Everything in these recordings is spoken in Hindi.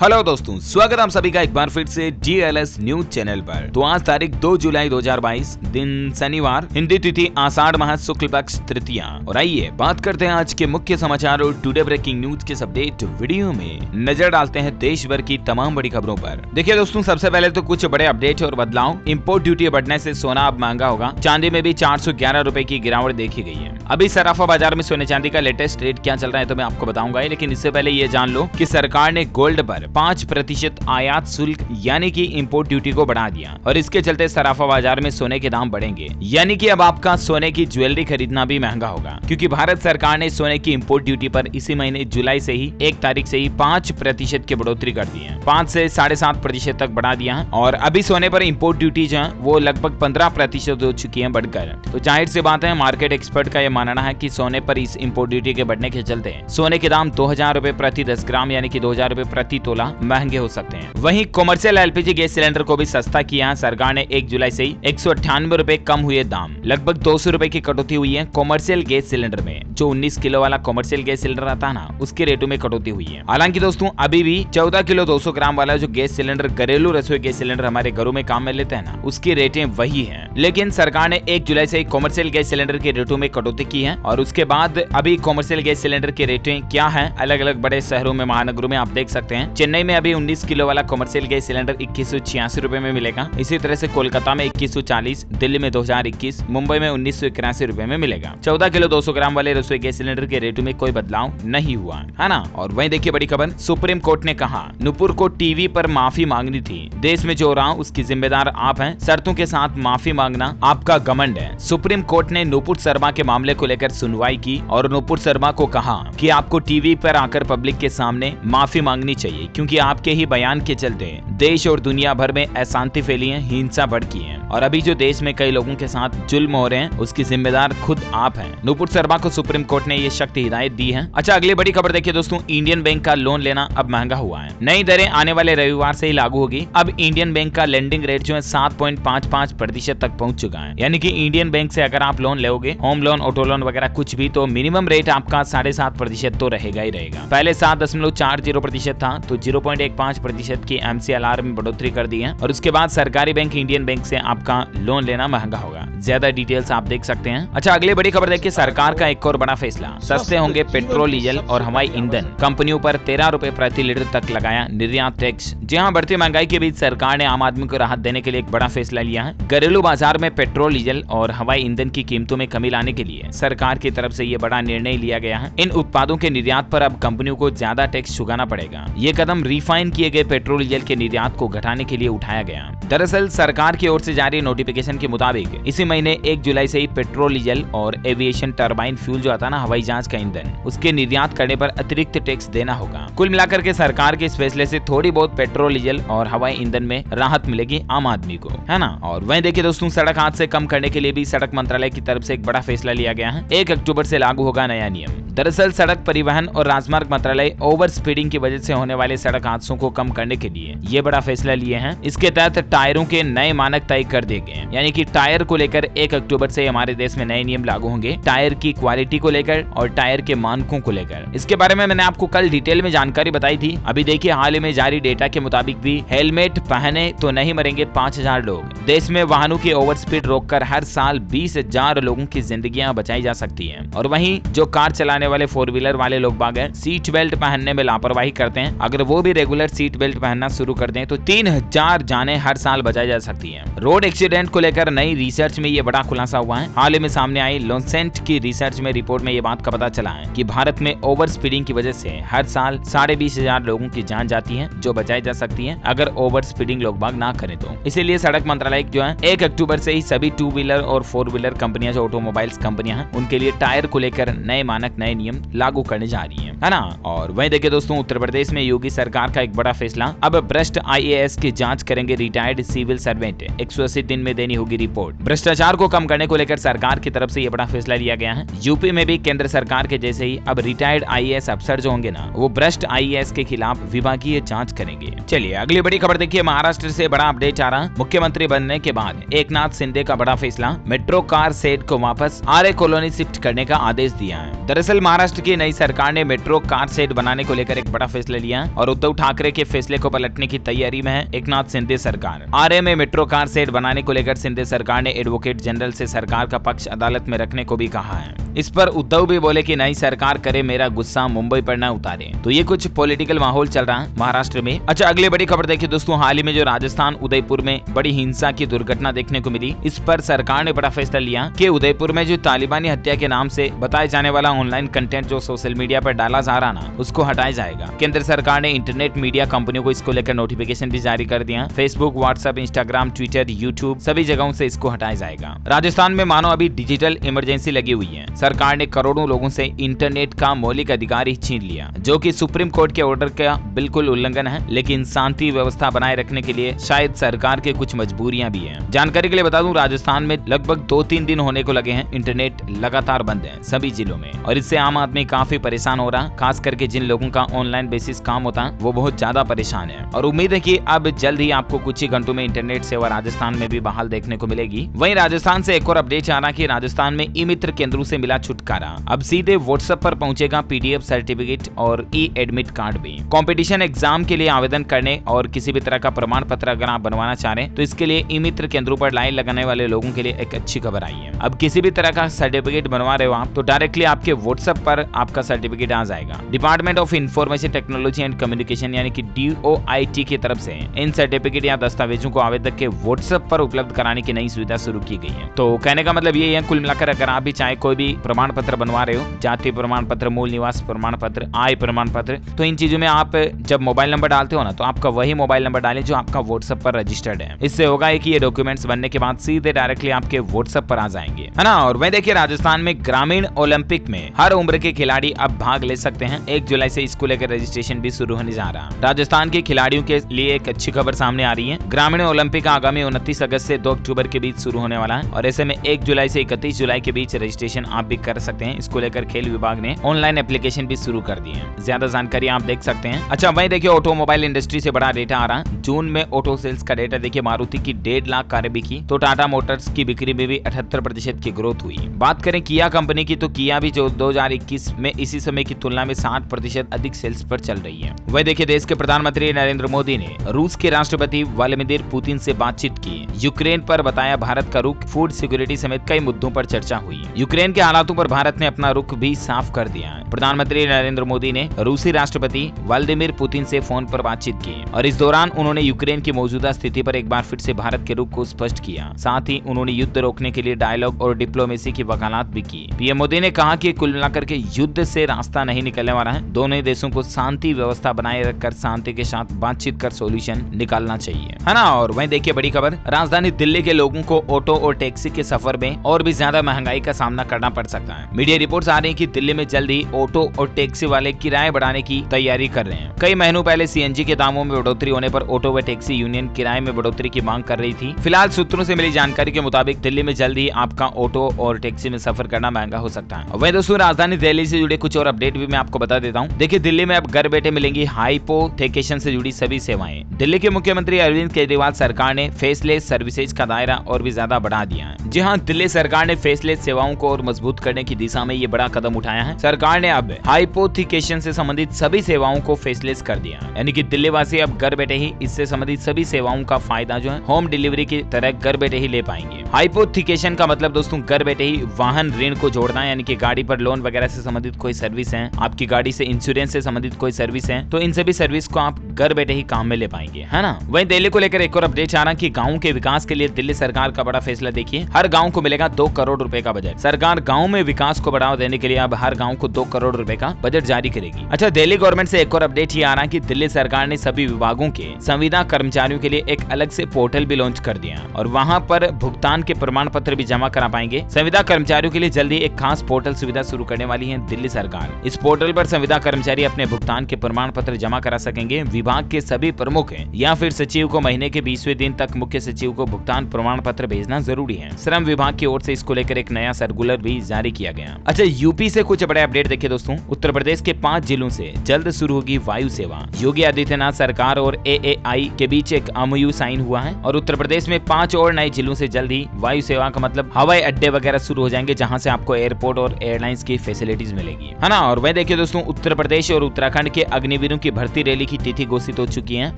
हेलो दोस्तों, स्वागत है आप सभी का एक बार फिर से GLS न्यूज चैनल पर। तो आज तारीख 2 जुलाई 2022 दिन शनिवार, हिंदी तिथि आषाढ़ माह शुक्ल पक्ष तृतीया। और आइए बात करते हैं आज के मुख्य समाचार और टुडे ब्रेकिंग न्यूज के अपडेट वीडियो में नजर डालते हैं देश भर की तमाम बड़ी खबरों पर। देखिए दोस्तों, सबसे पहले तो कुछ बड़े अपडेट और बदलाव। इम्पोर्ट ड्यूटी बढ़ने से सोना अब महंगा होगा। चांदी में भी 411 रुपए की गिरावट देखी गई है। अभी सराफा बाजार में सोने चांदी का लेटेस्ट रेट क्या चल रहा है तो मैं आपको बताऊंगा, लेकिन इससे पहले ये जान लो कि सरकार ने गोल्ड पर 5% आयात शुल्क यानी कि इंपोर्ट ड्यूटी को बढ़ा दिया और इसके चलते सराफा बाजार में सोने के दाम बढ़ेंगे। यानी कि अब आपका सोने की ज्वेलरी खरीदना भी महंगा होगा, क्योंकि भारत सरकार ने सोने की इंपोर्ट ड्यूटी पर इसी महीने जुलाई से ही 1 तारीख से ही 5% की बढ़ोतरी कर दी है। 5 से 7.5% तक बढ़ा दिया है। और अभी सोने पर इंपोर्ट ड्यूटी जो है वो लगभग 15% हो चुकी है बढ़कर। तो जाहिर सी बात है, मार्केट एक्सपर्ट का यह मानना है कि सोने पर इस इंपोर्ट ड्यूटी के बढ़ने के चलते सोने के दाम 2000 रुपए प्रति 10 ग्राम यानी कि 2000 रुपए प्रति तोला महंगे हो सकते हैं। वहीं कॉमर्शियल LPG गैस सिलेंडर को भी सस्ता किया है सरकार ने। 1 जुलाई से ही 198 रुपए कम हुए दाम, लगभग 200 रुपए की कटौती हुई है कॉमर्शियल गैस सिलेंडर में। जो 19 किलो वाला कॉमर्शियल गैस सिलेंडर आता है ना, उसके रेटों में कटौती हुई है। हालांकि दोस्तों, अभी भी 14 किलो 200 ग्राम वाला जो गैस सिलेंडर, घरेलू रसोई गैस सिलेंडर हमारे घरों में काम में लेते हैं ना, उसकी रेटें वही है। लेकिन सरकार ने 1 जुलाई से कॉमर्शियल गैस सिलेंडर के रेटों में कटौती की है। और उसके बाद अभी कॉमर्शियल गैस सिलेंडर की रेटें क्या है अलग अलग बड़े शहरों में, महानगरों में आप देख सकते हैं। चेन्नई में अभी 19 किलो वाला कॉमर्शियल गैस सिलेंडर 2186 रुपए में मिलेगा। इसी तरह से कोलकाता में 2140, दिल्ली में 2021, मुंबई में 1981 रुपए में मिलेगा। 14 किलो 200 ग्राम वाले रसोई गैस सिलेंडर के रेटों में कोई बदलाव नहीं हुआ है ना। और वहीं देखिए बड़ी खबर, सुप्रीम कोर्ट ने कहा नुपुर को टीवी पर माफी मांगनी थी। देश में जो हो रहा उसकी जिम्मेदार आप हैं। शर्तों के साथ माफी मांगना आपका घमंड है। सुप्रीम कोर्ट ने नुपुर शर्मा के मामले को लेकर सुनवाई की और नुपुर शर्मा को कहा कि आपको टीवी पर आकर पब्लिक के सामने माफी मांगनी चाहिए, क्योंकि आपके ही बयान के चलते देश और दुनिया भर में अशांति फैली है, हिंसा भड़की है और अभी जो देश में कई लोगों के साथ जुल्म हो रहे हैं उसकी जिम्मेदार खुद आप हैं। नुपुर शर्मा को सुप्रीम कोर्ट ने ये सख्त हिदायत दी है। अच्छा, अगली बड़ी खबर देखिए दोस्तों, इंडियन बैंक का लोन लेना अब महंगा हुआ है। नई दरें आने वाले रविवार से ही लागू होगी। अब इंडियन बैंक का लेंडिंग रेट जो है 7.55% तक पहुंच चुका है। यानी कि इंडियन बैंक से अगर आप लोन लोगे, होम लोन, ऑटो लोन वगैरह कुछ भी, तो मिनिमम रेट आपका 7.5% तो रहेगा ही रहेगा। पहले 7.40% था, तो 0.15% की MCLR में बढ़ोतरी कर दी है। और उसके बाद सरकारी बैंक इंडियन बैंक से आपका लोन लेना महंगा होगा। ज्यादा डिटेल्स आप देख सकते हैं। अच्छा, अगली बड़ी खबर देखिए, सरकार का एक और बड़ा फैसला। सस्ते होंगे पेट्रोल, डीजल और हवाई ईंधन। कंपनियों पर 13 रुपए प्रति लीटर तक लगाया निर्यात टैक्स। जी हाँ, बढ़ती महंगाई के बीच सरकार ने आम आदमी को राहत देने के लिए एक बड़ा फैसला लिया है। घरेलू बाजार में पेट्रोल, डीजल और हवाई ईंधन की कीमतों में कमी लाने के लिए सरकार की तरफ से ये बड़ा निर्णय लिया गया है। इन उत्पादों के निर्यात पर अब कंपनियों को ज्यादा टैक्स चुकाना पड़ेगा। ये कदम रिफाइन किए गए पेट्रोल, डीजल के निर्यात को घटाने के लिए उठाया गया। दरअसल सरकार की ओर से जारी नोटिफिकेशन के मुताबिक इसी महीने 1 जुलाई से ही पेट्रोल, डीजल और एविएशन टरबाइन फ्यूल जो आता है ना, हवाई जहाज का ईंधन, उसके निर्यात करने पर अतिरिक्त टैक्स देना होगा। कुल मिलाकर के सरकार के इस फैसले से थोड़ी बहुत पेट्रोल, डीजल और हवाई ईंधन में राहत मिलेगी आम आदमी को, है ना। और वहीं देखिए दोस्तों, सड़क हादसे कम करने के लिए भी सड़क मंत्रालय की तरफ से एक बड़ा फैसला लिया गया है। 1 अक्टूबर से लागू होगा नया नियम। दरअसल सड़क परिवहन और राजमार्ग मंत्रालय ओवर स्पीडिंग की वजह से होने वाले सड़क हादसों को कम करने के लिए ये बड़ा फैसला लिए हैं। इसके तहत टायरों के नए मानक तय कर दिए गए, यानी कि टायर को लेकर 1 अक्टूबर से हमारे देश में नए नियम लागू होंगे। टायर की क्वालिटी को लेकर और टायर के मानकों को लेकर। इसके बारे में मैंने आपको कल डिटेल में जानकारी बताई थी। अभी देखिए, हाल ही में जारी डेटा के मुताबिक भी हेलमेट पहने तो नहीं मरेंगे 5000 लोग। देश में वाहनों की ओवर स्पीड रोककर हर साल 20,000 लोगों की जिंदगियां बचाई जा सकती है। और वहीं जो कार चलाने वाले 4 व्हीलर वाले लोग बाग हैं, सीट बेल्ट पहनने में लापरवाही करते हैं, अगर वो भी रेगुलर सीट बेल्ट पहनना शुरू कर दें तो 3000 जानें हर साल बचाई जा सकती हैं। रोड एक्सीडेंट को लेकर नई रिसर्च में ये बड़ा खुलासा हुआ है। हाल ही में सामने आई लॉन्सेंट की रिसर्च में रिपोर्ट में ये बात का पता चला है कि भारत में ओवर स्पीडिंग की वजह से हर साल 20,500 लोगों की जान जाती है, जो बचाई जा सकती है अगर ओवर स्पीडिंग लोग बाग ना करें तो। इसीलिए सड़क मंत्रालय जो है 1 अक्टूबर से ही सभी 2 व्हीलर और 4 व्हीलर कंपनियां, जो ऑटोमोबाइल्स कंपनियां हैं, उनके लिए टायर को लेकर नए मानक, नए नियम लागू करने जा रही है ना। और वहीं देखिए दोस्तों, उत्तर प्रदेश में योगी सरकार का एक बड़ा फैसला। अब भ्रष्ट IAS की जांच करेंगे रिटायर्ड सिविल सर्वेंट। 180 180 दिन में देनी होगी रिपोर्ट। भ्रष्टाचार को कम करने को लेकर सरकार की तरफ से यह बड़ा फैसला लिया गया है। यूपी में भी केंद्र सरकार के जैसे ही अब रिटायर्ड आईएएस अफसर जो होंगे ना, वो भ्रष्ट आईएएस के खिलाफ विभागीय जांच करेंगे। चलिए अगली बड़ी खबर देखिए, महाराष्ट्र से बड़ा अपडेट आ रहा। मुख्यमंत्री बनने के बाद एकनाथ शिंदे का बड़ा फैसला, मेट्रो कार शेड को वापस आर्य कॉलोनी शिफ्ट करने का आदेश दिया है। दरअसल महाराष्ट्र की नई सरकार ने मेट्रो कार शेड बनाने को लेकर एक बड़ा फैसला लिया और उद्धव ठाकरे के फैसले को पलटने की तैयारी में है एकनाथ शिंदे सरकार। आर्य में मेट्रो कार शेड बनाने को लेकर शिंदे सरकार ने एडवोकेट जनरल से सरकार का पक्ष अदालत में रखने को भी कहा है। इस पर उद्धव भी बोले कि नई सरकार करे मेरा गुस्सा मुंबई पर न उतारे। तो ये कुछ पॉलिटिकल माहौल चल रहा है महाराष्ट्र में। अच्छा अगली बड़ी खबर देखिए दोस्तों, हाल ही में जो राजस्थान उदयपुर में बड़ी हिंसा की दुर्घटना देखने को मिली, इस पर सरकार ने बड़ा फैसला लिया कि उदयपुर में जो तालिबानी हत्या के नाम से बताए जाने वाला ऑनलाइन कंटेंट जो सोशल मीडिया पर डाला जा रहा ना, उसको हटाया जाएगा। केंद्र सरकार ने इंटरनेट मीडिया कंपनियों को इसको लेकर नोटिफिकेशन भी जारी कर दिया। Facebook, WhatsApp, Instagram, Twitter, YouTube सभी जगहों से इसको हटाया जाएगा। राजस्थान में मानो अभी डिजिटल इमरजेंसी लगी हुई है। सरकार ने करोड़ों लोगों से इंटरनेट का मौलिक अधिकार ही छीन लिया, जो कि सुप्रीम कोर्ट के ऑर्डर का बिल्कुल उल्लंघन है। लेकिन शांति व्यवस्था बनाए रखने के लिए शायद सरकार के कुछ मजबूरियां भी हैं। जानकारी के लिए बता दूं, राजस्थान में लगभग 2-3 दिन होने को लगे हैं इंटरनेट लगातार बंद है सभी जिलों में, और इससे आम आदमी काफी परेशान हो रहा। खास करके जिन लोगों का ऑनलाइन बेसिस काम होता है वो बहुत ज्यादा परेशान है। और उम्मीद है कि अब जल्द ही आपको कुछ ही घंटों में इंटरनेट सेवा राजस्थान में भी बहाल देखने को मिलेगी। वहीं राजस्थान से एक और अपडेट आ रहा कि राजस्थान में ई मित्र केंद्रों से मिला छुटकारा। अब सीधे व्हाट्सएप पर पहुंचेगा पीडीएफ सर्टिफिकेट और ई एडमिट कार्ड भी। कंपटीशन एग्जाम के लिए आवेदन करने और किसी भी तरह का प्रमाण पत्र अगर आप बनवाना चाह रहे हैं तो इसके लिए ई मित्र केंद्रों पर लाइन लगाने वाले लोगों के लिए एक अच्छी खबर आई है। अब किसी भी तरह का सर्टिफिकेट बनवा रहे हो आप तो डायरेक्टली आपके व्हाट्सएप पर आपका सर्टिफिकेट आ जाएगा। Department of information technology and communication यानी कि DOIT की तरफ से इन सर्टिफिकेट या दस्तावेजों को आवेदक के व्हाट्सएप पर उपलब्ध कराने की नई सुविधा शुरू की गई है। तो कहने का मतलब ये है, कुल मिलाकर अगर आप भी चाहे कोई भी प्रमाण पत्र बनवा रहे हो, जाति प्रमाण पत्र, मूल निवास प्रमाण पत्र, आय प्रमाण पत्र, तो इन चीजों में आप जब मोबाइल नंबर डालते हो ना तो आपका वही मोबाइल नंबर डालें जो आपका व्हाट्सएप पर रजिस्टर्ड है। इससे होगा कि ये डॉक्यूमेंट्स बनने के बाद सीधे डायरेक्टली आपके व्हाट्सएप पर आ जाएंगे, है ना। और वहीं देखिए राजस्थान में ग्रामीण ओलंपिक में हर उम्र के खिलाड़ी अब भाग ले सकते हैं। 1 जुलाई से इसको लेकर रजिस्ट्रेशन भी शुरू होने जा रहा है। राजस्थान के खिलाड़ियों के लिए एक अच्छी खबर सामने आ रही है। ग्रामीण ओलंपिक आगामी 29 अगस्त से 2 अक्टूबर के बीच शुरू होने वाला है और ऐसे में 1 जुलाई से 31 जुलाई के बीच रजिस्ट्रेशन आप भी कर सकते हैं। इसको लेकर खेल विभाग ने ऑनलाइन एप्लीकेशन भी शुरू कर दी है। ज्यादा जानकारी आप देख सकते हैं। अच्छा वहीं देखिए ऑटोमोबाइल इंडस्ट्री से बड़ा डेटा आ रहा है। जून में ऑटो सेल्स का डेटा देखिए, मारुति की 1.5 लाख कारें बिकी तो टाटा मोटर्स की बिक्री में भी 78% की ग्रोथ हुई। बात करें किया कंपनी की तो किया भी जो 2021 में इसी समय की तुलना में 60% अधिक सेल्स पर चल रही है। वह देखिए देश के प्रधानमंत्री नरेंद्र मोदी ने रूस के राष्ट्रपति व्लादिमीर पुतिन से बातचीत की। यूक्रेन पर बताया भारत का रुख, फूड सिक्योरिटी समेत कई मुद्दों पर चर्चा हुई। यूक्रेन के हालातों पर भारत ने अपना रुख भी साफ कर दिया है। प्रधानमंत्री नरेंद्र मोदी ने रूसी राष्ट्रपति व्लादिमीर पुतिन से फोन पर बातचीत की और इस दौरान उन्होंने यूक्रेन की मौजूदा स्थिति पर एक बार फिर से भारत के रुख को स्पष्ट किया। साथ ही उन्होंने युद्ध रोकने के लिए डायलॉग और डिप्लोमेसी की वकालत भी की। पीएम मोदी ने कहा कि कुल मिलाकर के युद्ध से रास्ता नहीं निकलने वाला है। दोनों ही देशों को शांति व्यवस्था बनाए रखकर शांति के साथ बातचीत कर सोल्यूशन निकालना चाहिए, है ना। और वहीं देखिए बड़ी खबर, राजधानी दिल्ली के लोगों को ऑटो और टैक्सी के सफर में और भी ज्यादा महंगाई का सामना करना पड़ सकता है। मीडिया रिपोर्ट्स आ रही है कि दिल्ली में जल्द ही ऑटो और टैक्सी वाले किराए बढ़ाने की तैयारी कर रहे हैं। कई महीनों पहले सीएनजी के दामों में बढ़ोतरी होने पर ऑटो व टैक्सी यूनियन किराए में बढ़ोतरी की मांग कर रही थी। फिलहाल सूत्रों से मिली जानकारी के मुताबिक दिल्ली में जल्द ही आपका ऑटो और टैक्सी में सफर करना महंगा हो सकता है। वहीं दोस्तों राजधानी दिल्ली से जुड़े कुछ और अपडेट भी मैं आपको बता देता हूँ। देखिए दिल्ली में अब घर बैठे मिलेंगी हाइपोथेकेशन से जुड़ी सभी सेवाएं। दिल्ली के मुख्यमंत्री अरविंद केजरीवाल सरकार ने फेसलेस सर्विसेज का दायरा और भी ज्यादा बढ़ा दिया है। जी हाँ, दिल्ली सरकार ने फेसलेस सेवाओं को और मजबूत करने की दिशा में ये बड़ा कदम उठाया है। सरकार ने अब हाइपोथेकेशन से संबंधित सभी सेवाओं को फेसलेस कर दिया, यानी कि दिल्ली वासी अब घर बैठे ही इससे संबंधित सभी सेवाओं का फायदा जो है होम डिलीवरी की तरह घर बैठे ही ले पाएंगे। हाइपोथेकेशन का मतलब दोस्तों घर बैठे ही वाहन ऋण को जोड़ना है, यानी कि गाड़ी पर लोन वगैरह से संबंधित कोई सर्विस है, आपकी गाड़ी से इंश्योरेंस से संबंधित कोई सर्विस है, तो इन सभी सर्विस को आप घर बैठे ही काम में ले पाएंगे, है ना। वहीं दिल्ली को लेकर एक और अपडेट आ रहा कि गाँव के विकास के लिए दिल्ली सरकार का बड़ा फैसला। देखिए हर गाँव को मिलेगा 2 करोड़ रुपए का बजट। सरकार गाँव में विकास को बढ़ावा देने के लिए अब हर गाँव को 2 करोड़ रुपए का बजट जारी करेगी। अच्छा दिल्ली गवर्नमेंट से एक और अपडेट ये आ रहा है कि दिल्ली सरकार ने सभी विभागों के संविदा कर्मचारियों के लिए एक अलग से पोर्टल भी लॉन्च कर दिया और वहां पर भुगतान के प्रमाण पत्र भी जमा करा पाएंगे। संविदा कर्मचारियों के लिए जल्दी एक खास पोर्टल सुविधा शुरू करने वाली है दिल्ली सरकार। इस पोर्टल पर संविदा कर्मचारी अपने भुगतान के प्रमाण पत्र जमा करा सकेंगे। विभाग के सभी प्रमुख या फिर सचिव को महीने के 20वें दिन तक मुख्य सचिव सचिव को भुगतान प्रमाण पत्र भेजना जरूरी है। श्रम विभाग की ओर से इसको लेकर एक नया सर्कुलर भी जारी किया गया। अच्छा, यूपी से कुछ बड़े अपडेट देखिए दोस्तों। उत्तर प्रदेश के 5 जिलों से जल्द शुरू होगी वायु सेवा। योगी आदित्यनाथ सरकार और AAI के बीच एक MOU साइन हुआ है और उत्तर प्रदेश में 5 और नए जिलों से जल्द ही वायु सेवा का मतलब हवाई अड्डे वगैरह शुरू हो जाएंगे, जहां से आपको एयरपोर्ट और एयरलाइंस की फैसिलिटीज मिलेगी, है ना। और वह देखिए दोस्तों, उत्तर प्रदेश और उत्तराखंड के अग्निवीरों की भर्ती रैली की तिथि घोषित हो चुकी है।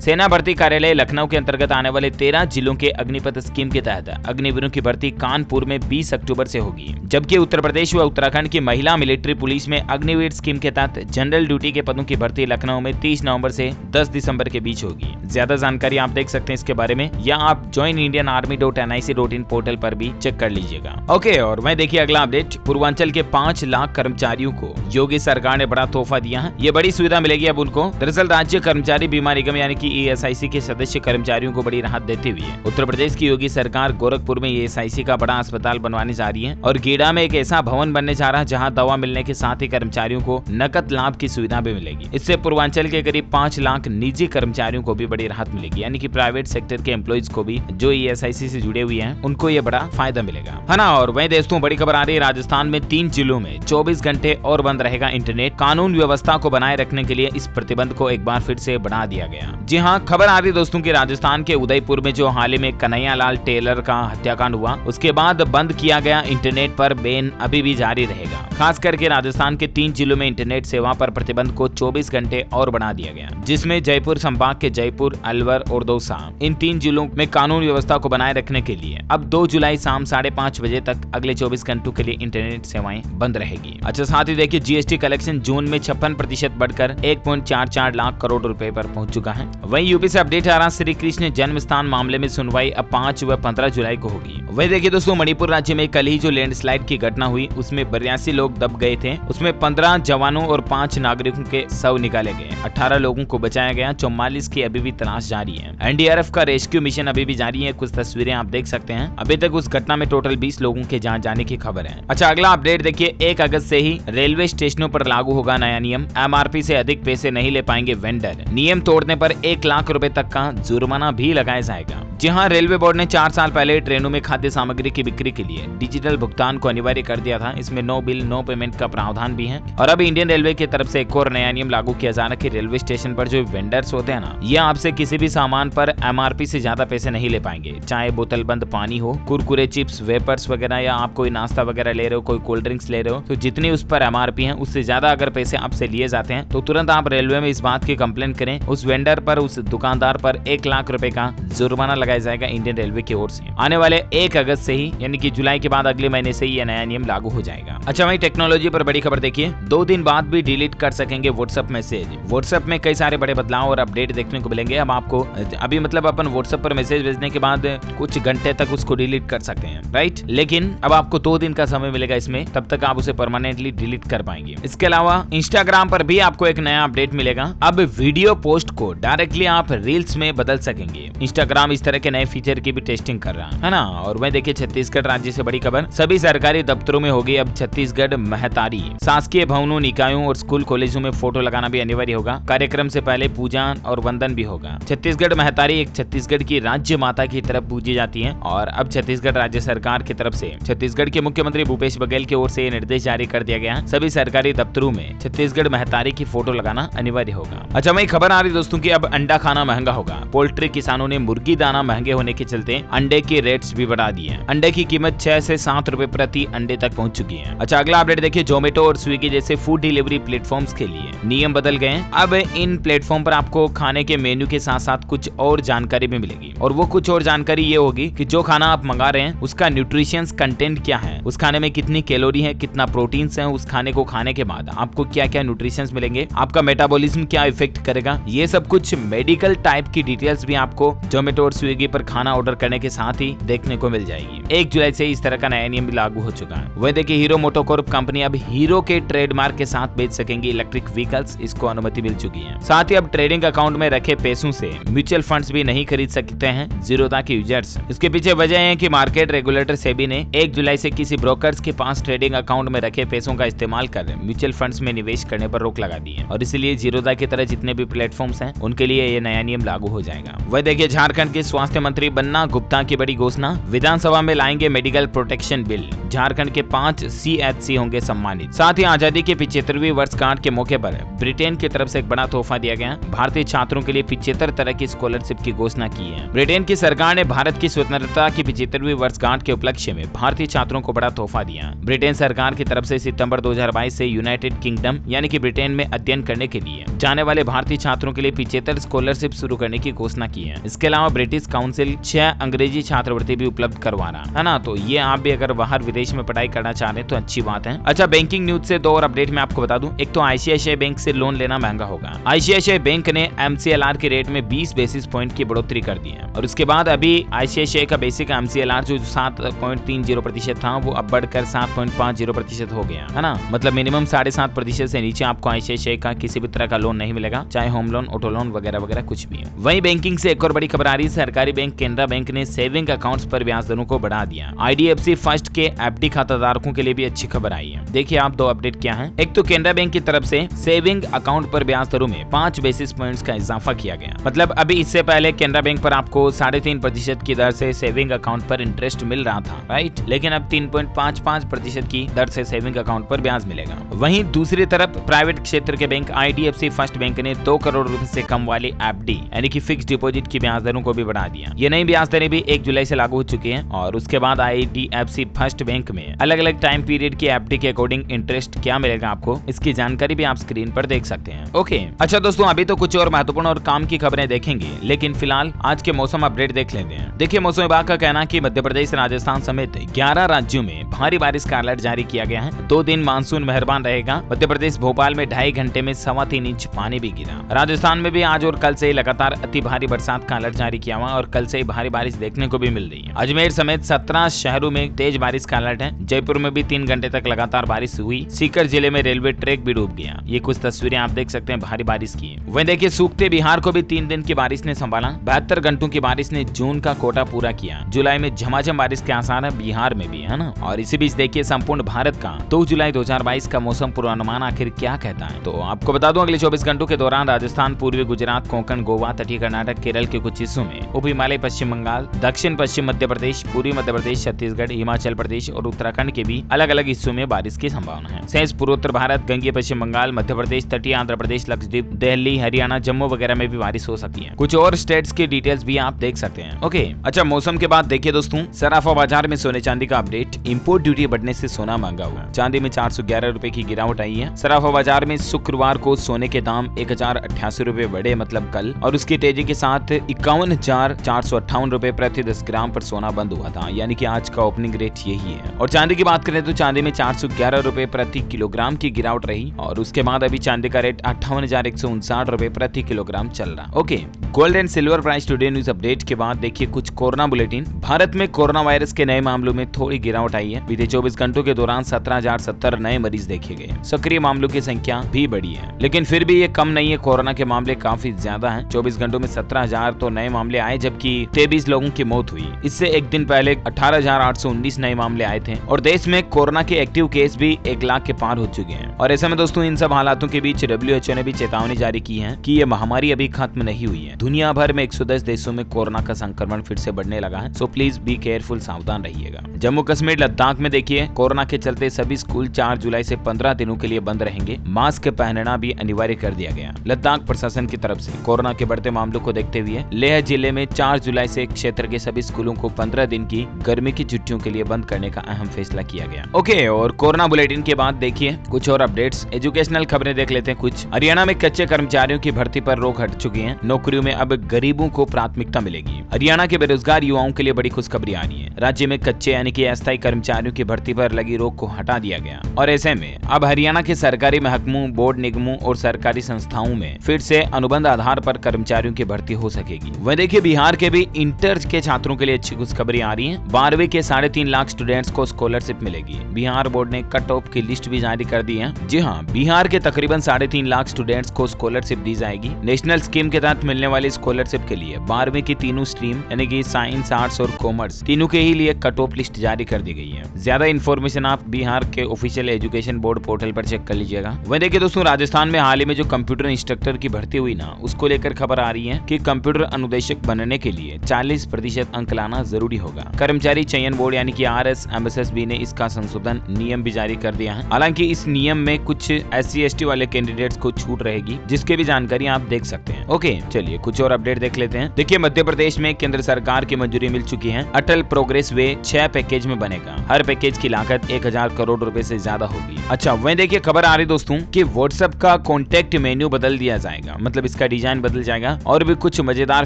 सेना भर्ती कार्यालय लखनऊ के अंतर्गत आने वाले 13 जिलों के अग्निपथ स्कीम के तहत अग्निवीरों की भर्ती कानपुर में 20 अक्टूबर से होगी, जबकि उत्तर प्रदेश व उत्तराखंड की महिला मिलिट्री पुलिस में अग्निवीर स्कीम के तहत जनरल ड्यूटी के पदों की भर्ती लखनऊ में 30 नवंबर से 10 दिसंबर के बीच होगी। ज्यादा जानकारी आप देख सकते हैं इसके बारे में, या आप joinindianarmy.nic.in पोर्टल पर भी चेक कर लीजिएगा। ओके, और मैं देखिए अगला अपडेट। पूर्वांचल के 5 लाख कर्मचारियों को योगी सरकार ने बड़ा तोहफा दिया है। ये बड़ी सुविधा मिलेगी अब उनको। दरअसल राज्य कर्मचारी बीमा निगम यानी कि ESIC के सदस्य कर्मचारियों को बड़ी राहत देती हुई है उत्तर प्रदेश की योगी सरकार गोरखपुर में ESIC का बड़ा अस्पताल बनवाने जा रही है और गीडा में एक ऐसा भवन बनने जा रहा है जहां दवा मिलने के साथ ही कर्मचारियों को नकद लाभ की सुविधा भी मिलेगी। इससे पूर्वांचल के करीब 5 लाख निजी कर्मचारियों को भी बड़ी राहत मिलेगी, यानी कि प्राइवेट सेक्टर के एम्प्लॉइज को भी जो ESIC से जुड़े हुए हैं उनको ये बड़ा फायदा मिलेगा, है ना। और वहीं दोस्तों बड़ी खबर आ रही है, राजस्थान में 3 जिलों में 24 घंटे और बंद रहेगा इंटरनेट। कानून व्यवस्था को बनाए रखने के लिए इस प्रतिबंध को एक बार फिर से बढ़ा दिया गया। जी हाँ, खबर आ रही दोस्तों की राजस्थान के उदयपुर में जो हाल ही में कन्हैयालाल टेलर का हत्याकांड हुआ, उसके बाद बंद किया गया इंटरनेट पर बैन अभी भी जारी रहेगा। खास करके राजस्थान के 3 जिलों में इंटरनेट सेवा पर प्रतिबंध को 24 घंटे और बढ़ा दिया गया, जिसमें जयपुर संभाग के जयपुर, अलवर और दौसा, इन 3 जिलों में कानून व्यवस्था को बनाए रखने के लिए अब 2 जुलाई शाम 5:30 बजे तक अगले 24 घंटों के लिए इंटरनेट सेवाएं बंद रहेगी। अच्छा, साथ ही देखिए GST कलेक्शन जून में 56% बढ़कर 1.44 लाख करोड़ रुपए पर पहुंच चुका है। वहीं यूपी से अपडेट आ रहा, श्री कृष्ण जन्म स्थान मामले में सुनवाई अब 5 व 15 जुलाई को होगी। वही देखिए दोस्तों, मणिपुर राज्य में कल ही जो लैंडस्लाइड की घटना हुई उसमें 82 लोग दब गए थे। उसमें 15 जवानों और 5 नागरिकों के शव निकाले गए। 18 लोगों को बचाया गया। 44 की अभी भी तलाश जारी है। NDRF का रेस्क्यू मिशन अभी भी जारी है। कुछ तस्वीरें आप देख सकते हैं। अभी तक उस घटना में टोटल 20 लोगों के जान जाने की खबर है। अच्छा, अगला अपडेट देखिए, 1 अगस्त से ही रेलवे स्टेशनों पर लागू होगा नया नियम। MRP से अधिक पैसे नहीं ले पाएंगे वेंडर। नियम तोड़ने पर 1 लाख रुपए तक का जुर्माना भी लगाया जाएगा। जी हाँ, रेलवे बोर्ड ने 4 साल पहले ट्रेनों में खाद्य सामग्री की बिक्री के लिए डिजिटल भुगतान को अनिवार्य कर दिया था। इसमें नो बिल नो पेमेंट का प्रावधान भी है। और अब इंडियन रेलवे की तरफ से एक और नया नियम लागू किया जा रहा है कि रेलवे स्टेशन पर जो वेंडर्स होते हैं ना, ये आपसे किसी भी सामान पर MRP से ज्यादा पैसे नहीं ले पाएंगे। चाहे बोतल बंद पानी हो, कुरकुरे, चिप्स, वेपर्स वगैरह, या आप कोई नाश्ता वगैरह ले रहे हो, कोई कोल्ड ड्रिंक्स ले रहे हो, तो जितनी उस पर MRP है उससे ज्यादा अगर पैसे आपसे लिए जाते हैं तो तुरंत आप रेलवे में इस बात की कंप्लेन करें। उस वेंडर पर, उस दुकानदार पर 1 लाख रुपए का जुर्माना लगाया जाएगा इंडियन रेलवे की ओर से। आने वाले 1 अगस्त से ही, यानी कि जुलाई के बाद अगले महीने से ही यह नया नियम लागू हो जाएगा। अच्छा, वही टेक्नोलॉजी पर बड़ी खबर देखिए, 2 दिन बाद भी डिलीट कर सकेंगे व्हाट्सएप मैसेज। व्हाट्सएप में कई सारे बड़े बदलाव और अपडेट देखने को मिलेंगे। अब आपको अभी मतलब अपन व्हाट्सएप पर मैसेज भेजने के बाद कुछ घंटे तक उसको डिलीट कर सकते हैं, राइट। लेकिन अब आपको 2 दिन का समय मिलेगा इसमें, तब तक आप उसे परमानेंटली डिलीट कर पाएंगे। इसके अलावा इंस्टाग्राम पर भी आपको एक नया अपडेट मिलेगा। अब वीडियो पोस्ट को डायरेक्टली आप रील्स में बदल सकेंगे। इंस्टाग्राम इस तरह के नए फीचर की भी टेस्टिंग कर रहा है ना। और मैं देखिए छत्तीसगढ़ राज्य से बड़ी खबर, सभी सरकारी दफ्तरों में होगी अब छत्तीसगढ़ महतारी। शासकीय भवनों, निकायों और स्कूल कॉलेजों में फोटो लगाना भी अनिवार्य होगा। कार्यक्रम से पहले पूजा और वंदन भी होगा। छत्तीसगढ़ महतारी एक छत्तीसगढ़ की राज्य माता की तरफ पूजी जाती है और अब छत्तीसगढ़ राज्य सरकार की तरफ से छत्तीसगढ़ के मुख्यमंत्री भूपेश बघेल की ओर से निर्देश जारी कर दिया गया। सभी सरकारी दफ्तरों में छत्तीसगढ़ महतारी की फोटो लगाना अनिवार्य होगा। अच्छा, वही खबर आ रही दोस्तों की अब अंडा खाना महंगा होगा। पोल्ट्री किसानों ने मुर्गी दाना महंगे होने के चलते अंडे के रेट्स भी बढ़ा दिए। अंडे की कीमत 6 से 7 रुपए प्रति अंडे तक पहुंच चुकी है। अच्छा, अगला अपडेट देखिए, जोमेटो और स्विगी जैसे फूड डिलीवरी प्लेटफॉर्म्स के लिए नियम बदल गए। अब इन प्लेटफॉर्म पर आपको खाने के मेन्यू के साथ साथ कुछ और जानकारी भी मिलेगी। और वो कुछ और जानकारी ये होगी कि जो खाना आप मंगा रहे हैं उसका न्यूट्रिशंस कंटेंट क्या है, उस खाने में कितनी कैलोरी है, कितना प्रोटीन्स है, उस खाने को खाने के बाद आपको क्या क्या न्यूट्रिशंस मिलेंगे, आपका मेटाबॉलिज्म क्या इफेक्ट करेगा, ये सब कुछ मेडिकल टाइप की डिटेल्स भी आपको जोमेटो और स्विगी पर खाना ऑर्डर करने के साथ ही देखने को मिल जाएगी। 1 जुलाई से इस तरह का नया नियम भी लागू हो चुका है। वह देखिए हीरो मोटोकॉर्प कंपनी अब हीरो के ट्रेडमार्क के साथ बेच सकेंगी इलेक्ट्रिक व्हीकल्स, इसको अनुमति मिल चुकी है। साथ ही अब ट्रेडिंग अकाउंट में रखे पैसों से म्यूचुअल फंड्स भी नहीं खरीद सकते हैं जीरोधा के यूजर्स। इसके पीछे वजह है कि मार्केट रेगुलेटर सेबी ने 1 जुलाई से किसी ब्रोकर्स के पास ट्रेडिंग अकाउंट में रखे पैसों का इस्तेमाल कर म्यूचुअल फंड्स में निवेश करने पर रोक लगा दी है और इसलिए जीरोधा की तरह जितने भी प्लेटफॉर्म्स हैं उनके लिए ये नया नियम लागू हो जाएगा। वह देखिए झारखंड के स्वास्थ्य मंत्री बन्ना गुप्ता की बड़ी घोषणा, विधानसभा में लाएंगे मेडिकल प्रोटेक्शन बिल, झारखंड के 5 CHC होंगे सम्मानित। साथ ही आजादी के 75वीं वर्षगांठ के मौके पर ब्रिटेन की तरफ से एक बड़ा तोहफा दिया गया। भारतीय छात्रों के लिए 75 तरह की स्कॉलरशिप की घोषणा की है। ब्रिटेन की सरकार ने भारत की स्वतंत्रता की 75वीं वर्षगांठ के उपलक्ष्य में भारतीय छात्रों को बड़ा तोहफा दिया। ब्रिटेन सरकार की तरफ से सितंबर 2022 से यूनाइटेड किंगडम यानी कि ब्रिटेन में अध्ययन करने के लिए जाने वाले भारतीय छात्रों के लिए 75 स्कॉलरशिप शुरू करने की घोषणा की है। इसके अलावा ब्रिटिश काउंसिल 6 अंग्रेजी छात्रवृत्ति भी उपलब्ध करवा रहा है ना। तो ये आप भी अगर बाहर विदेश में पढ़ाई करना चाह रहे हैं तो अच्छी बात है। अच्छा, बैंकिंग न्यूज से 2 और अपडेट मैं आपको बता दूं। एक तो ICICI बैंक से लोन लेना महंगा होगा। ICICI बैंक ने MCLR के रेट में 20 बेसिस पॉइंट की बढ़ोतरी कर दी है और उसके बाद अभी ICICI का बेसिक MCLR जो 7.30% था वो अब बढ़कर 7.50% हो गया है ना। मतलब मिनिमम 7.5% से नीचे आपको ICICI का किसी भी तरह का लोन नहीं मिलेगा, चाहे होम लोन, ऑटो लोन वगैरह वगैरह कुछ भी। वहीं बैंकिंग से एक और बड़ी खबर आ रही है। सरकारी बैंक केनरा बैंक ने सेविंग अकाउंट्स पर ब्याज दरों को बढ़ा दिया। IDFC फर्स्ट के FD खाताधारकों के लिए भी अच्छी खबर आई है। देखिए आप 2 अपडेट क्या है। एक तो केनरा बैंक की तरफ से सेविंग अकाउंट पर ब्याज दरों में 5 बेसिस पॉइंट्स का इजाफा किया गया। मतलब अभी इससे पहले केनरा बैंक पर आपको 3.5% की दर से सेविंग अकाउंट पर इंटरेस्ट मिल रहा था, राइट, लेकिन अब 3.55% की दर से सेविंग अकाउंट पर ब्याज मिलेगा। वहीं दूसरी तरफ प्राइवेट क्षेत्र के बैंक IDFC फर्स्ट बैंक ने 2 करोड़ रुपए से कम वाली FD यानी कि फिक्स डिपॉजिट की ब्याज दरों को भी बढ़ा दिया। ये नई ब्याज दरें भी 1 जुलाई से लागू हो चुकी हैं और उसके बाद IDFC फर्स्ट बैंक में अलग अलग टाइम पीरियड की FD के अकॉर्डिंग इंटरेस्ट क्या मिलेगा आपको, इसकी जानकारी भी आप स्क्रीन पर देख सकते हैं। ओके, अच्छा दोस्तों, अभी तो कुछ और महत्वपूर्ण और काम की खबरें देखेंगे, लेकिन फिलहाल आज के मौसम अपडेट देख लेते हैं। देखिए, मौसम विभाग का कहना है कि मध्य प्रदेश, राजस्थान समेत 11 राज्यों में भारी बारिश का अलर्ट जारी किया गया है। 2 दिन मानसून मेहरबान रहेगा। मध्य प्रदेश भोपाल में 2.5 घंटे में 3.25 इंच पानी भी गिरा। राजस्थान में भी आज और कल से लगातार अति भारी बरसात का अलर्ट जारी किया हुआ और कल से भारी बारिश देखने को भी मिल रही है। अजमेर समेत 17 शहरों में तेज बारिश का अलर्ट है। जयपुर में भी 3 घंटे तक लगातार बारिश हुई। सीकर जिले में रेलवे ट्रैक भी डूब गया। ये कुछ तस्वीरें आप देख सकते हैं भारी बारिश की। वहीं देखिए, सूखते बिहार को भी 3 दिन की बारिश ने संभाला। 72 घंटों की बारिश ने जून का कोटा पूरा किया। जुलाई में झमाझम बारिश के आसार है बिहार में भी, है ना। और इसी बीच देखिए, संपूर्ण भारत का 2 जुलाई 2022 का मौसम पूर्वानुमान आखिर क्या कहता है। तो आपको बता दूं, अगले 24 घंटों के दौरान राजस्थान, पूर्वी गुजरात, कोंकण, गोवा, तटीय कर्नाटक, केरल के कुछ हिस्सों में, उप हिमालय, पश्चिम बंगाल, दक्षिण पश्चिम मध्य प्रदेश, पूर्वी मध्य प्रदेश, छत्तीसगढ़, हिमाचल प्रदेश और उत्तराखंड के भी अलग अलग हिस्सों में बारिश की संभावना है। शेष पूर्वोत्तर भारत, गंगीय पश्चिम बंगाल, मध्य प्रदेश, तटीय आंध्र प्रदेश, लक्षद्वीप, दिल्ली, हरियाणा, जम्मू वगैरह में भी बारिश हो सकती है। कुछ और स्टेट्स की डिटेल्स भी आप देख सकते हैं। ओके, अच्छा, मौसम के बाद देखिए दोस्तों, सराफा बाजार में सोने चांदी का अपडेट। इंपोर्ट ड्यूटी बढ़ने से सोना महंगा हुआ। चांदी में 411 रुपए की गिरावट आई है। सराफा बाजार में शुक्रवार को सोने के दाम 1088 रुपए बढ़े, मतलब कल, और उसकी तेजी के साथ 51,458 रुपए प्रति 10 ग्राम पर सोना बंद हुआ था, यानी कि आज का ओपनिंग रेट यही है। और चांदी की बात करें तो चांदी में 411 रुपए प्रति किलोग्राम की गिरावट रही और उसके बाद अभी चांदी का रेट 58,159 रुपए प्रति किलोग्राम चल रहा। Okay, gold and silver price today news update के बाद देखिए कुछ कोरोना बुलेटिन। भारत में कोरोना वायरस के नए मामलों में थोड़ी गिरावट आई है। बीते 24 घंटों के दौरान 17,070 नए मरीज देखे गए। सक्रिय मामलों की संख्या भी बढ़ी है, लेकिन फिर भी ये कम नहीं है। कोरोना के मामले काफी ज्यादा हैं। 24 घंटों में 17,000 तो नए मामले आए, जबकि 23 लोगों की मौत हुई। इससे एक दिन पहले 18,819 नए मामले आए थे और देश में कोरोना के एक्टिव केस भी 1 लाख के पार हो चुके हैं। और ऐसे में दोस्तों, इन सब हालातों के बीच WHO ने भी चेतावनी जारी की है कि ये महामारी अभी खत्म नहीं हुई है। दुनिया भर में 110 देशों में कोरोना का संक्रमण फिर से बढ़ने लगा है। सो प्लीज बी केयरफुल, सावधान रहिएगा। जम्मू कश्मीर, लद्दाख में देखिए, कोरोना के चलते सभी स्कूल 4 जुलाई से 15 दिनों के लिए बंद रहेंगे। मास्क पहनना भी अनिवार्य कर दिया गया। लद्दाख प्रशासन की तरफ से कोरोना के बढ़ते मामलों को देखते हुए लेह जिले में 4 जुलाई से क्षेत्र के सभी स्कूलों को 15 दिन की गर्मी की छुट्टियों के लिए बंद करने का अहम फैसला किया गया। ओके, और कोरोना बुलेटिन के बाद देखिए कुछ और अपडेट्स। एजुकेशनल खबरें देख लेते हैं कुछ। हरियाणा में कच्चे कर्मचारियों की भर्ती पर रोक हट चुकी है। नौकरियों में अब गरीबों को प्राथमिकता मिलेगी। हरियाणा के बेरोजगार युवाओं के लिए बड़ी खुशखबरी आ रही है। राज्य में कच्चे यानी कि अस्थायी कर्मचारियों की भर्ती पर लगी रोक को हटा दिया गया और ऐसे में अब हरियाणा के सरकारी महकमों, बोर्ड निगमों और सरकारी संस्थाओं में फिर से अनुबंध आधार पर कर्मचारियों की भर्ती हो सकेगी। वह देखिए, बिहार के भी इंटर के छात्रों के लिए अच्छी खुशखबरी आ रही है। देखिए 12वीं के 3.5 लाख स्टूडेंट्स को स्कॉलरशिप मिलेगी। बिहार बोर्ड ने कट ऑफ की लिस्ट भी जारी कर दी है। जी हाँ, बिहार के तकरीबन 3.5 लाख स्टूडेंट्स को स्कॉलरशिप दी जाएगी। नेशनल स्कीम के तहत मिलने वाली स्कॉलरशिप के लिए 12वीं की तीनों स्ट्रीम यानी कि साइंस, आर्ट्स और कॉमर्स तीनों के ही लिए कट ऑफ लिस्ट जारी कर दी गई है। ज्यादा इन्फॉर्मेशन आप बिहार के ऑफिशियल एजुकेशन बोर्ड पोर्टल पर चेक कर लीजिएगा। वहीं देखिए दोस्तों, राजस्थान में हाल ही में जो कंप्यूटर इंस्ट्रक्टर की भर्ती हुई ना, उसको लेकर खबर आ रही है कि कंप्यूटर अनुदेशक बनने के लिए 40% अंक लाना जरूरी होगा। कर्मचारी चयन बोर्ड यानी कि RSMSSB ने इसका संशोधन नियम भी जारी कर दिया है। हालांकि इस नियम में कुछ SC/ST वाले कैंडिडेट्स को छूट रहेगी, जिसके भी जानकारी आप देख सकते हैं। ओके, चलिए कुछ और अपडेट देख लेते हैं। देखिए मध्य प्रदेश में केंद्र सरकार की मंजूरी मिल चुकी है। अटल प्रोग्रेस वे 6 पैकेज में बनेगा। हर पैकेज की लागत 1000 करोड़ रुपए से ज्यादा होगी। अच्छा, वहीं देखिए खबर आ रही दोस्तों कि WhatsApp का कॉन्टेक्ट मेन्यू बदल दिया जाएगा, मतलब इसका डिजाइन बदल जाएगा और भी कुछ मजेदार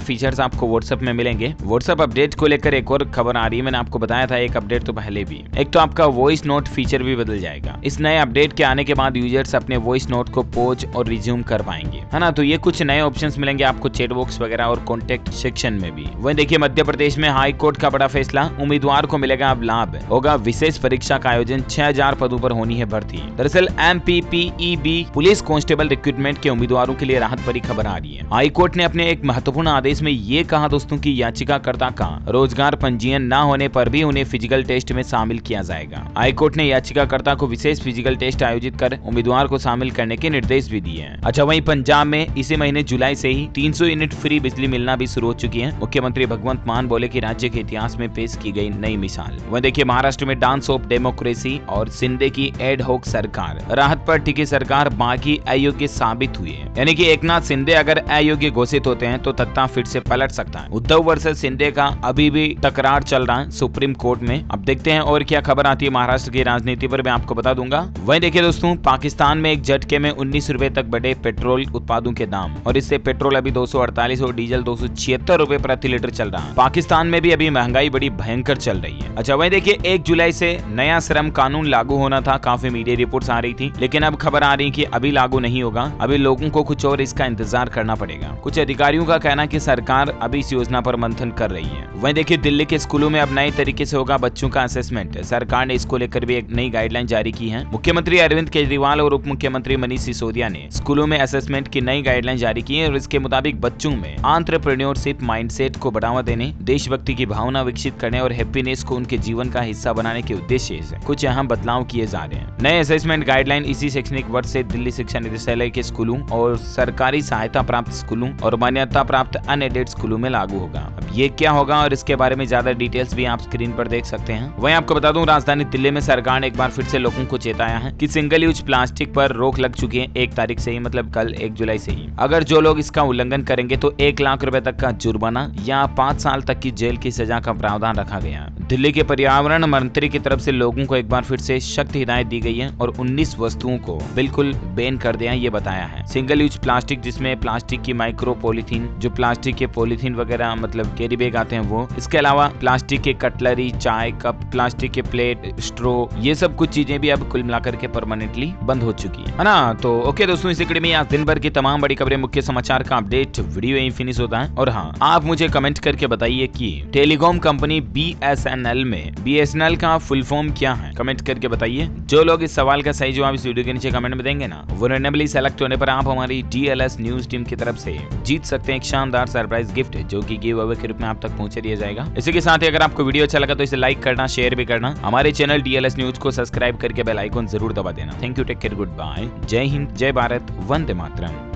फीचर्स आपको WhatsApp में मिलेंगे। WhatsApp अपडेट को लेकर एक और खबर आ रही है। मैंने आपको बताया था एक अपडेट तो पहले भी। एक तो आपका वॉइस नोट फीचर भी बदल जाएगा। इस नए अपडेट के आने के बाद यूजर्स अपने वॉइस नोट को पॉज और रिज्यूम कर पाएंगे, है ना। तो ये कुछ नए ऑप्शंस मिलेंगे आपको चैट बॉक्स वगैरह और कॉन्टेक्ट सेक्शन में भी। वहीं देखिए मध्य प्रदेश में हाई कोर्ट का बड़ा फैसला, उम्मीदवार को मिलेगा अब लाभ। होगा विशेष परीक्षा का आयोजन, 6000 पदों पर होनी है भर्ती। दरअसल MPPEB पुलिस कांस्टेबल रिक्रूटमेंट के उम्मीदवारों के लिए राहत भरी खबर आ रही है। हाई कोर्ट ने अपने एक महत्वपूर्ण आदेश में ये कहा दोस्तों कि याचिकाकर्ता का रोजगार पंजीयन न होने पर भी उन्हें फिजिकल टेस्ट में शामिल किया जाएगा। हाई कोर्ट ने याचिकाकर्ता को विशेष फिजिकल टेस्ट आयोजित कर उम्मीदवार को शामिल करने के निर्देश भी दिए हैं। अच्छा, वहीं पंजाब में इसी महीने जुलाई से ही 300 यूनिट फ्री बिजली मिलना भी शुरू हो चुकी है। मुख्यमंत्री भगवंत मान बोले कि राज्य के इतिहास में पेश की गई नई मिसाल। वहीं देखिए महाराष्ट्र में डांस ऑफ डेमोक्रेसी और शिंदे की एड हॉक सरकार, राहत पर टिकी सरकार बाकी अयोग्य साबित हुई है। यानी कि एकनाथ शिंदे अगर अयोग्य घोषित होते हैं तो सत्ता फिर से पलट सकता है। उद्धव वर्सेस शिंदे का अभी भी टकरार चल रहा है सुप्रीम कोर्ट में। अब देखते हैं और क्या खबर आती है महाराष्ट्र की राजनीति पर, मैं आपको बता दूंगा। वहीं देखिए दोस्तों, पाकिस्तान में एक झटके में 19 रुपए तक बढ़े पेट्रोल उत्पादों के दाम और इससे पेट्रोल अभी 248 और डीजल 276 रुपए प्रति लीटर चल रहा है। पाकिस्तान में भी अभी महंगाई बड़ी भयंकर चल रही है। अच्छा, वहीं देखिए 1 जुलाई से नया श्रम कानून लागू होना था, काफी मीडिया रिपोर्ट्स आ रही थी, लेकिन अब खबर आ रही कि अभी लागू नहीं होगा। अभी लोगों को कुछ और इसका इंतजार करना पड़ेगा। कुछ अधिकारियों का कहना कि सरकार अभी इस योजना पर मंथन कर रही है। वहीं देखिए दिल्ली के स्कूलों में अब नए तरीके से होगा बच्चों का असेसमेंट। सरकार ने इसको लेकर भी एक नई गाइडलाइन जारी की है। मुख्यमंत्री अरविंद केजरीवाल और उप मुख्यमंत्री मनीष सिसोदिया ने स्कूलों में असेसमेंट की नई गाइडलाइन जारी की है और इसके मुताबिक बच्चों में एंटरप्रेन्योरशिप माइंडसेट को बढ़ावा देने, देशभक्ति की भावना विकसित करने और हैप्पीनेस को उनके जीवन का हिस्सा बनाने के उद्देश्य से कुछ अहम बदलाव किए जा रहे हैं। नए असेसमेंट गाइडलाइन इसी शैक्षणिक वर्ष से दिल्ली शिक्षा निदेशालय के स्कूलों और सरकारी सहायता प्राप्त स्कूलों और मान्यता प्राप्त अनएडेड स्कूलों में लागू होगा। अब ये क्या होगा और इसके बारे में ज्यादा डिटेल्स भी आप स्क्रीन पर देख सकते हैं। वहीं आपको बता दूं, राजधानी दिल्ली में सरकार ने एक बार फिर से लोगों को चेताया है कि सिंगल यूज प्लास्टिक पर रोक लग चुकी है 1 तारीख से ही, मतलब कल 1 जुलाई से ही। अगर जो लोग इसका उल्लंघन करेंगे तो 1 लाख रुपए तक का जुर्माना या 5 साल तक की जेल की सजा का प्रावधान रखा गया है। दिल्ली के पर्यावरण मंत्री की तरफ से लोगों को एक बार फिर से सख्त हिदायत दी गई है और 19 वस्तुओं को बिल्कुल बैन कर दिया ये बताया है। सिंगल यूज प्लास्टिक, जिसमें प्लास्टिक की माइक्रो पॉलीथीन, जो प्लास्टिक के पॉलीथीन वगैरह मतलब कैरी बैग आते हैं वो, इसके अलावा प्लास्टिक के कटलरी, चाय कप, प्लास्टिक के प्लेट, स्ट्रॉ, ये सब कुछ चीजें भी अब कुल मिलाकर के परमानेंटली बंद हो चुकी है ना। तो ओके दोस्तों, इसी कड़ी में आज दिन भर की तमाम बड़ी खबरें, मुख्य समाचार का अपडेट वीडियो यहीं फिनिश होता है। और हाँ, आप मुझे कमेंट करके बताइए कि टेलीकॉम कंपनी BSNL में BSNL का फुल फॉर्म क्या है, कमेंट करके बताइए। जो लोग इस सवाल का सही जवाब इस वीडियो के नीचे कमेंट में देंगे ना, वो रैंडमली सेलेक्ट होने पर आप हमारी DLS न्यूज टीम की तरफ से जीत सकते हैं एक शानदार सरप्राइज गिफ्ट, जो कि गिव अवे के रूप में आप तक पहुंचा दिया जाएगा। इसी के साथ ही अगर आपको वीडियो अच्छा लगा तो इसे लाइक करना, शेयर भी करना, हमारे चैनल DLS न्यूज को सब्सक्राइब करके बेल आइकन जरूर दबा देना। Thank you, take care, good bye, जय हिंद, जय भारत, वंदे मातरम।